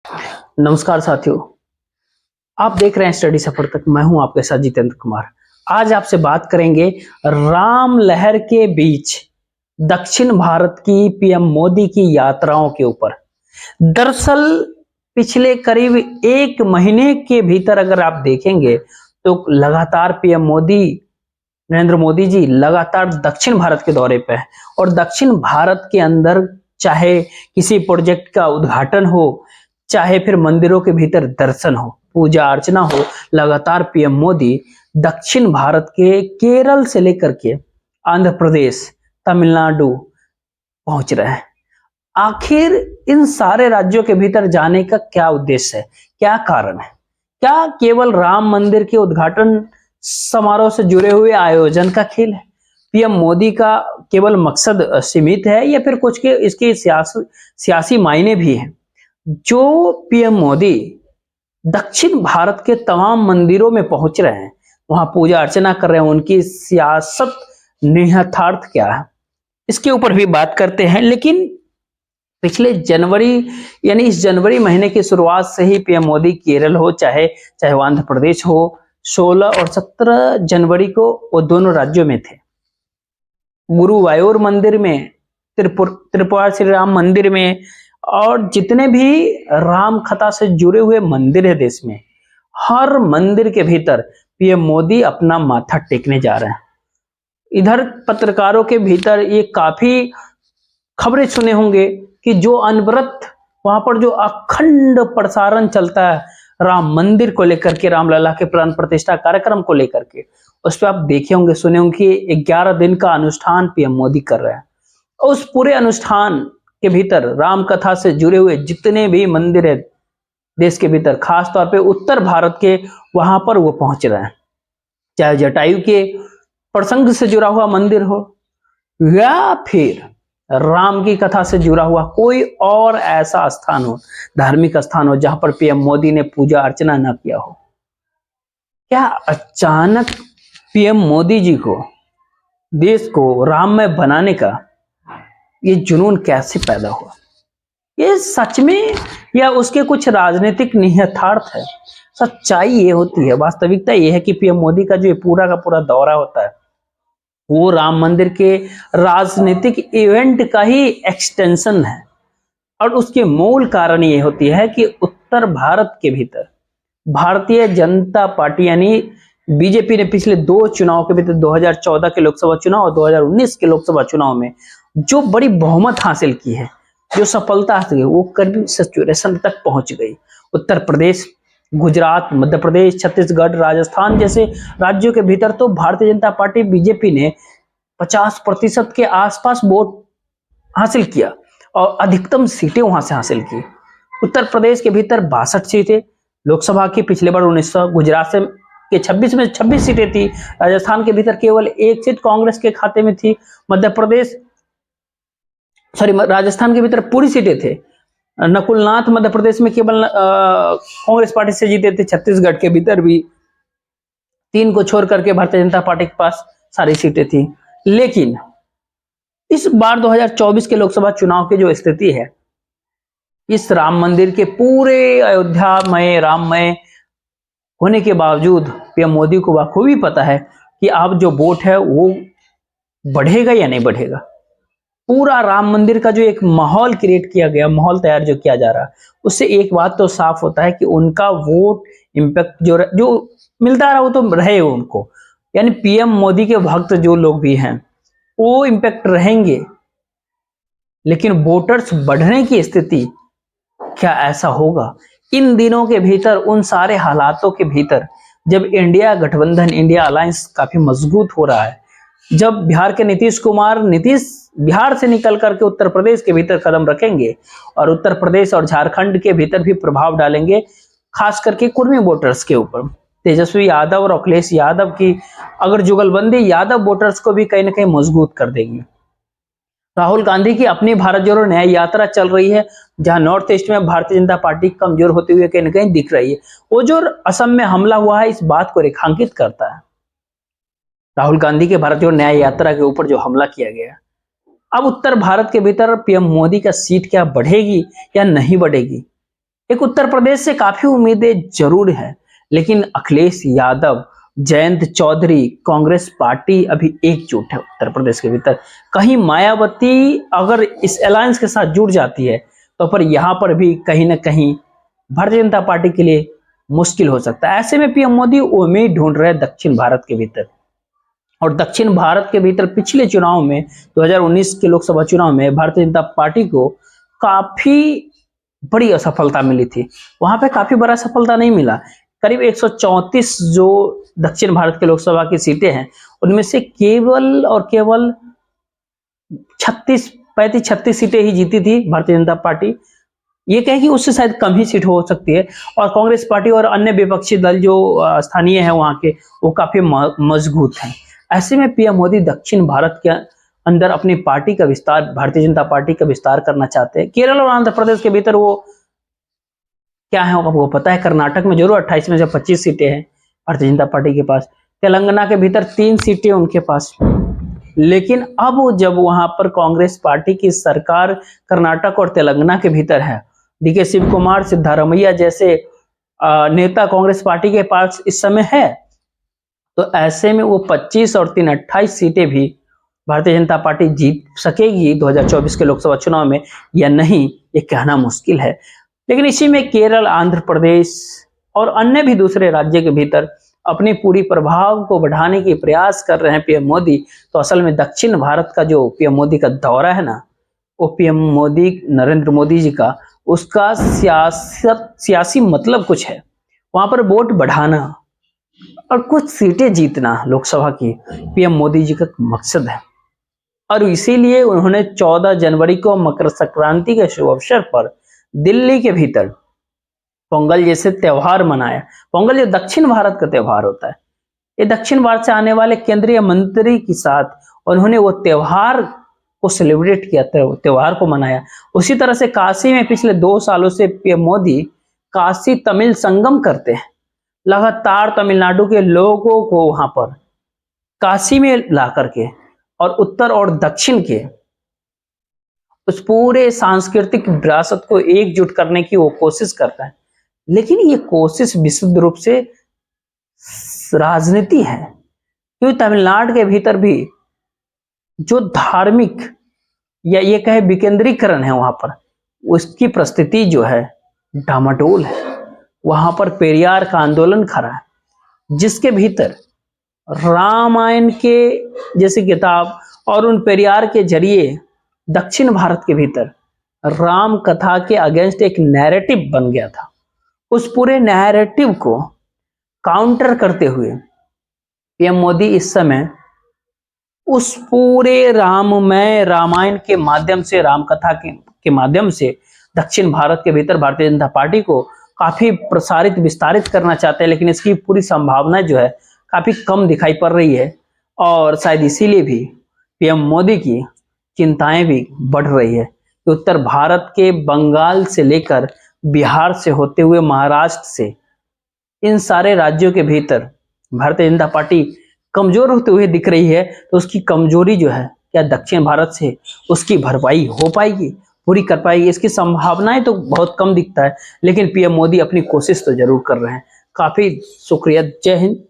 नमस्कार साथियों, आप देख रहे हैं स्टडी सफर तक। मैं हूं आपके साथ जितेंद्र कुमार। आज आपसे बात करेंगे राम लहर के बीच दक्षिण भारत की पीएम मोदी की यात्राओं के ऊपर। दरअसल पिछले करीब एक महीने के भीतर अगर आप देखेंगे तो लगातार पीएम मोदी नरेंद्र मोदी जी लगातार दक्षिण भारत के दौरे पे हैं और दक्षिण भारत के अंदर चाहे किसी प्रोजेक्ट का उद्घाटन हो, चाहे फिर मंदिरों के भीतर दर्शन हो, पूजा अर्चना हो, लगातार पीएम मोदी दक्षिण भारत के केरल से लेकर के आंध्र प्रदेश, तमिलनाडु पहुंच रहे हैं। आखिर इन सारे राज्यों के भीतर जाने का क्या उद्देश्य है, क्या कारण है? क्या केवल राम मंदिर के उद्घाटन समारोह से जुड़े हुए आयोजन का खेल है? पीएम मोदी का केवल मकसद सीमित है या फिर कुछ के इसके सियासी मायने भी हैं? जो पीएम मोदी दक्षिण भारत के तमाम मंदिरों में पहुंच रहे हैं, वहां पूजा अर्चना कर रहे हैं, उनकी सियासत निहितार्थ क्या है, इसके ऊपर भी बात करते हैं। लेकिन पिछले जनवरी यानी इस जनवरी महीने की शुरुआत से ही पीएम मोदी केरल हो चाहे वो आंध्र प्रदेश हो, 16 और 17 जनवरी को वो दोनों राज्यों में थे। गुरुवायूर मंदिर में, त्रिपुरा श्री राम मंदिर में और जितने भी राम कथा से जुड़े हुए मंदिर है देश में, हर मंदिर के भीतर पीएम मोदी अपना माथा टेकने जा रहे हैं। इधर पत्रकारों के भीतर ये काफी खबरें सुने होंगे कि जो अनवरत वहां पर जो अखंड प्रसारण चलता है राम मंदिर को लेकर के, रामलला के प्राण प्रतिष्ठा कार्यक्रम को लेकर के, उस पर आप देखे होंगे, सुने होंगे कि 11 दिन का अनुष्ठान पीएम मोदी कर रहे हैं। उस पूरे अनुष्ठान के भीतर राम कथा से जुड़े हुए जितने भी मंदिर है देश के भीतर, खास तौर पे उत्तर भारत के, वहां पर वो पहुंच रहे हैं। चाहे जटायु के प्रसंग से जुड़ा हुआ मंदिर हो या फिर राम की कथा से जुड़ा हुआ कोई और ऐसा स्थान हो, धार्मिक स्थान हो, जहां पर पीएम मोदी ने पूजा अर्चना न किया हो। क्या अचानक पीएम मोदी जी को देश को राममय बनाने का ये जुनून कैसे पैदा हुआ? ये सच में या उसके कुछ राजनीतिक निहितार्थ है? सच्चाई ये होती है, वास्तविकता ये है कि पीएम मोदी का जो पूरा का पूरा दौरा होता है वो राम मंदिर के राजनीतिक इवेंट का ही एक्सटेंशन है। और उसके मूल कारण ये होती है कि उत्तर भारत के भीतर भारतीय जनता पार्टी यानी बीजेपी ने पिछले दो चुनाव के भीतर, 2014 के लोकसभा चुनाव और 2019 के लोकसभा चुनाव में जो बड़ी बहुमत हासिल की है, जो सफलता हासिल की, वो करीब सैचुरेशन तक पहुंच गई। उत्तर प्रदेश, गुजरात, मध्य प्रदेश, छत्तीसगढ़, राजस्थान जैसे राज्यों के भीतर तो भारतीय जनता पार्टी बीजेपी ने 50% के आसपास वोट हासिल किया और अधिकतम सीटें वहां से हासिल की। उत्तर प्रदेश के भीतर 62 सीटें लोकसभा की पिछले बार 1900, गुजरात से के 26 में 26 सीटें थी, राजस्थान के भीतर केवल एक सीट कांग्रेस के खाते में थी, राजस्थान के भीतर पूरी सीटें थे। नकुलनाथ मध्य प्रदेश में केवल कांग्रेस पार्टी से जीते थे। छत्तीसगढ़ के भीतर भी 3 को छोड़ करके भारतीय जनता पार्टी के पास सारी सीटें थी। लेकिन इस बार 2024 के लोकसभा चुनाव की जो स्थिति है, इस राम मंदिर के पूरे अयोध्यामय राममय होने के बावजूद पीएम मोदी को बखूबी पता है कि अब जो वोट है वो बढ़ेगा या नहीं बढ़ेगा। पूरा राम मंदिर का जो एक माहौल क्रिएट किया गया, माहौल तैयार जो किया जा रहा है, उससे एक बात तो साफ होता है कि उनका वोट इंपैक्ट जो मिलता रहा वो तो रहे उनको, यानी पीएम मोदी के भक्त जो लोग भी हैं वो इंपैक्ट रहेंगे। लेकिन वोटर्स बढ़ने की स्थिति क्या ऐसा होगा? इन दिनों के भीतर, उन सारे हालातों के भीतर, जब इंडिया गठबंधन, इंडिया अलायंस काफी मजबूत हो रहा है, जब बिहार के नीतीश बिहार से निकल करके उत्तर प्रदेश के भीतर कदम रखेंगे और उत्तर प्रदेश और झारखंड के भीतर भी प्रभाव डालेंगे, खास करके कुर्मी वोटर्स के ऊपर, तेजस्वी यादव और अखिलेश यादव की अगर जुगलबंदी यादव वोटर्स को भी कहीं ना कहीं मजबूत कर देगी। राहुल गांधी की अपनी भारत जोड़ो न्याय यात्रा चल रही है, जहां नॉर्थ ईस्ट में भारतीय जनता पार्टी कमजोर होते हुए कहीं ना कहीं दिख रही है। वो जो असम में हमला हुआ है, इस बात को रेखांकित करता है। राहुल गांधी के भारत जोड़ो न्याय यात्रा के ऊपर जो हमला किया गया, अब उत्तर भारत के भीतर पीएम मोदी का सीट क्या बढ़ेगी या नहीं बढ़ेगी, एक उत्तर प्रदेश से काफी उम्मीदें जरूर है, लेकिन अखिलेश यादव, जयंत चौधरी, कांग्रेस पार्टी अभी एकजुट है उत्तर प्रदेश के भीतर। कहीं मायावती अगर इस अलायंस के साथ जुड़ जाती है तो पर यहां पर भी कहीं ना कहीं भारतीय जनता पार्टी के लिए मुश्किल हो सकता है। ऐसे में पीएम मोदी उम्मीद ढूंढ रहे हैं दक्षिण भारत के भीतर, और दक्षिण भारत के भीतर पिछले चुनाव में 2019 के लोकसभा चुनाव में भारतीय जनता पार्टी को काफी बड़ी असफलता मिली थी। वहां पे काफी बड़ा सफलता नहीं मिला, करीब 134 जो दक्षिण भारत के लोकसभा की सीटें हैं उनमें से केवल और केवल 36 सीटें ही जीती थी भारतीय जनता पार्टी। ये कहे कि उससे शायद कम ही सीट हो सकती है, और कांग्रेस पार्टी और अन्य विपक्षी दल जो स्थानीय है वहां के, वो काफी मजबूत हैं। ऐसे में पीएम मोदी दक्षिण भारत के अंदर अपनी पार्टी का विस्तार, भारतीय जनता पार्टी का विस्तार करना चाहते हैं। केरल और आंध्र प्रदेश के भीतर वो क्या है आपको पता है। कर्नाटक में जरूर 28 में से 25 सीटें हैं भारतीय जनता पार्टी के पास। तेलंगाना के भीतर 3 सीटें उनके पास। लेकिन अब जब वहां पर कांग्रेस पार्टी की सरकार कर्नाटक और तेलंगाना के भीतर है, डीके शिव कुमार, सिद्धारमैया जैसे नेता कांग्रेस पार्टी के पास इस समय है, तो ऐसे में वो 25 और 3 28 सीटें भी भारतीय जनता पार्टी जीत सकेगी 2024 के लोकसभा चुनाव में या नहीं, ये कहना मुश्किल है। लेकिन इसी में केरल, आंध्र प्रदेश और अन्य भी दूसरे राज्य के भीतर अपने पूरी प्रभाव को बढ़ाने की प्रयास कर रहे हैं पीएम मोदी। तो असल में दक्षिण भारत का जो पीएम मोदी का दौरा है ना, वो पीएम मोदी, नरेंद्र मोदी जी का, उसका सियासी मतलब कुछ है। वहां पर वोट बढ़ाना और कुछ सीटें जीतना लोकसभा की पीएम मोदी जी का मकसद है। और इसीलिए उन्होंने 14 जनवरी को मकर संक्रांति के शुभ अवसर पर दिल्ली के भीतर पोंगल जैसे त्योहार मनाया। पोंगल जो दक्षिण भारत का त्योहार होता है, ये दक्षिण भारत से आने वाले केंद्रीय मंत्री के साथ उन्होंने वो त्योहार को सेलिब्रेट किया, त्योहार को मनाया। उसी तरह से काशी में पिछले 2 सालों से पीएम मोदी काशी तमिल संगम करते हैं। लगातार तमिलनाडु के लोगों को वहां पर काशी में ला करके और उत्तर और दक्षिण के उस पूरे सांस्कृतिक विरासत को एकजुट करने की वो कोशिश करता है। लेकिन ये कोशिश विशुद्ध रूप से राजनीति है, क्योंकि तमिलनाडु के भीतर भी जो धार्मिक या ये कहे विकेंद्रीकरण है वहां पर, उसकी परिस्थिति जो है डामाडोल है। वहां पर पेरियार का आंदोलन खड़ा है, जिसके भीतर रामायण के जैसी किताब और उन पेरियार के जरिए दक्षिण भारत के भीतर राम कथा के अगेंस्ट एक नैरेटिव बन गया था। उस पूरे नैरेटिव को काउंटर करते हुए पीएम मोदी इस समय उस पूरे राममय रामायण के माध्यम से, राम कथा के माध्यम से दक्षिण भारत के भीतर भारतीय जनता पार्टी को काफी प्रसारित, विस्तारित करना चाहते हैं। लेकिन इसकी पूरी संभावना जो है काफी कम दिखाई पड़ रही है, और शायद इसीलिए भी पीएम मोदी की चिंताएं भी बढ़ रही है कि उत्तर भारत के बंगाल से लेकर बिहार से होते हुए महाराष्ट्र से, इन सारे राज्यों के भीतर भारतीय जनता पार्टी कमजोर होते हुए दिख रही है। तो उसकी कमजोरी जो है, क्या दक्षिण भारत से उसकी भरपाई हो पाएगी, पूरी कर पाएगी? इसकी संभावनाएं तो बहुत कम दिखता है, लेकिन पीएम मोदी अपनी कोशिश तो जरूर कर रहे हैं। काफी शुक्रिया। जय हिंद।